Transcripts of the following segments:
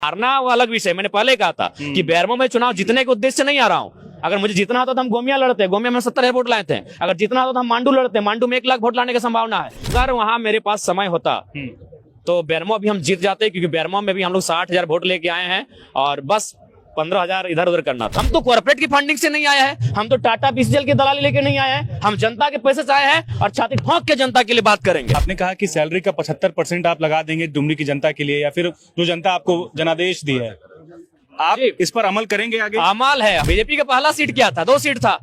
हारना वो अलग विषय। मैंने पहले कहा था कि बेरमो में चुनाव जीतने के उद्देश्य से नहीं आ रहा हूँ। अगर मुझे जीतना होता तो हम गोमिया लड़ते, गोमिया में 70,000 वोट लाए थे। अगर जीतना होता तो हम मांडू लड़ते, मांडू में 1 लाख वोट लाने की संभावना है। अगर वहां मेरे पास समय होता तो बेरमो भी हम जीत जाते, क्योंकि बेरमो में भी हम लोग 60,000 वोट लेके आए हैं और बस 15,000 इधर उधर करना था। हम तो कॉर्पोरेट की फंडिंग से नहीं आए हैं, हम तो टाटा बीसीएल की दलाली लेके नहीं आए हैं, हम जनता के पैसे से आए हैं और छाती ठोक के जनता के लिए बात करेंगे। आपने कहा कि सैलरी का 75% आप लगा देंगे डुमरी की जनता के लिए, या फिर जो जनता आपको जनादेश दी है, आप इस पर अमल करेंगे आगे? अमल है। बीजेपी का पहला सीट क्या था? 2 सीट था।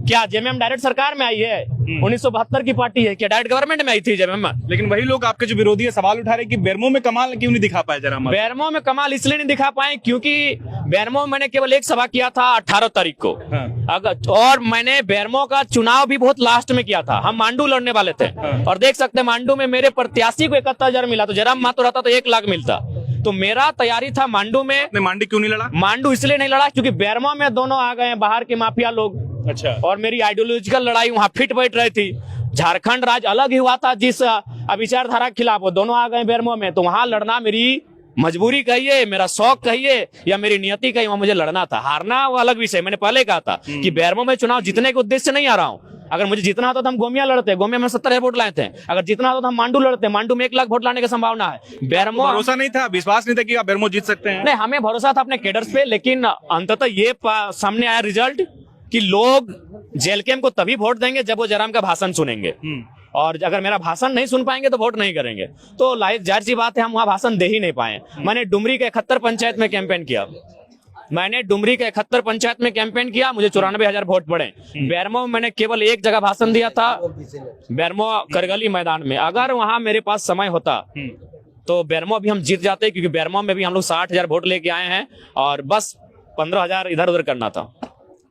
क्या जेएमएम डायरेक्ट सरकार में आई है? 1972 की पार्टी है, क्या डायरेक्ट गवर्नमेंट में आई थी जेएमएम? लेकिन वही लोग आपके जो विरोधी है सवाल उठा रहे कि बेरमो में कमाल क्यों नहीं दिखा पाए? जरा बेरमो में कमाल इसलिए नहीं दिखा पाए क्योंकि बेरमो में मैंने केवल 1 सभा किया था 18 तारीख को। अगर और मैंने बेरमो का चुनाव भी बहुत लास्ट में किया था। हम मांडू लड़ने वाले थे और देख सकते हैं मांडू में मेरे प्रत्याशी को 71,000 मिला, तो जरा मातो रहता तो 1 लाख मिलता। तो मेरा तैयारी था मांडू में। मांडू क्यों नहीं लड़ा? मांडू इसलिए नहीं लड़ा क्योंकि बेरमो में दोनों आ गए हैं बाहर के माफिया लोग। अच्छा। और मेरी आइडियोलॉजिकल लड़ाई वहां फिट बैठ रही थी। झारखंड राज्य अलग ही हुआ था जिस विचारधारा के खिलाफ, वो दोनों आ गए बेरमो में, तो वहां लड़ना मेरी मजबूरी कहिए, मेरा शौक कहिए या मेरी नियति कहिए, वहां मुझे लड़ना था। हारना वो अलग विषय। मैंने पहले कहा था कि बेरमो में चुनाव जीतने के उद्देश्य से नहीं आ रहा हूँ। अगर मुझे जीतना होता तो हम गोमिया लड़ते, गोमिया में 70,000 वोट लाए थे। अगर जीतना होता तो हम मांडू लड़ते, मांडू में 1 लाख वोट लाने की संभावना है। बेरमो भरोसा नहीं था, विश्वास नहीं था कि आप बेरमो जीत सकते हैं? नहीं, हमें भरोसा था अपने कैडर्स पे, लेकिन अंततः ये सामने आया रिजल्ट कि लोग जेल कैंप को तभी वोट देंगे जब वो जयराम का भाषण सुनेंगे, और अगर मेरा भाषण नहीं सुन पाएंगे तो वोट नहीं करेंगे। तो जाहिर सी बात है हम वहां भाषण दे ही नहीं पाए। मैंने डुमरी के 71 पंचायत में कैंपेन किया। मुझे 94,000 वोट पड़े। बेरमो में मैंने केवल 1 जगह भाषण दिया था, बेरमो करगली मैदान में। अगर वहां मेरे पास समय होता तो बेरमो भी हम जीत जाते, क्योंकि बेरमो में भी हम लोग 60,000 वोट लेके आए हैं और बस 15,000 इधर उधर करना था।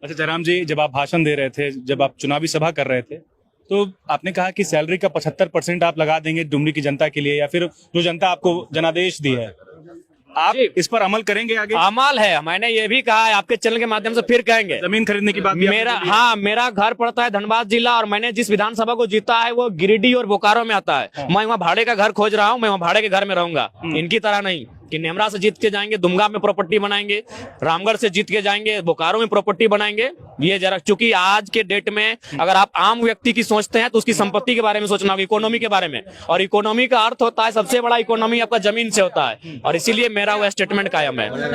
अच्छा जयराम जी, जब आप भाषण दे रहे थे, जब आप चुनावी सभा कर रहे थे, तो आपने कहा कि सैलरी का 75% आप लगा देंगे डुमरी की जनता के लिए, या फिर जो जनता आपको जनादेश दी है, आप इस पर अमल करेंगे आगे? अमल है। मैंने ये भी कहा है आपके चैनल के माध्यम से, फिर कहेंगे। जमीन खरीदने की बात मेरा घर पड़ता है धनबाद जिला, और मैंने जिस विधानसभा को जीता है वो गिरिडीह और बोकारो में आता है। मैं वहाँ भाड़े का घर खोज रहा हूँ, मैं वहाँ भाड़े के घर में रहूंगा। इनकी तरह नहीं कि नेमरा से जीत के जाएंगे दुमगा में प्रॉपर्टी बनाएंगे, रामगढ़ से जीत के जाएंगे बोकारो में प्रॉपर्टी बनाएंगे। ये जरा, चूंकि आज के डेट में अगर आप आम व्यक्ति की सोचते हैं तो उसकी संपत्ति के बारे में सोचना होगा, इकोनॉमी के बारे में। और इकोनॉमी का अर्थ होता है, सबसे बड़ा इकोनॉमी आपका जमीन से होता है, और इसीलिए मेरा वो स्टेटमेंट कायम है।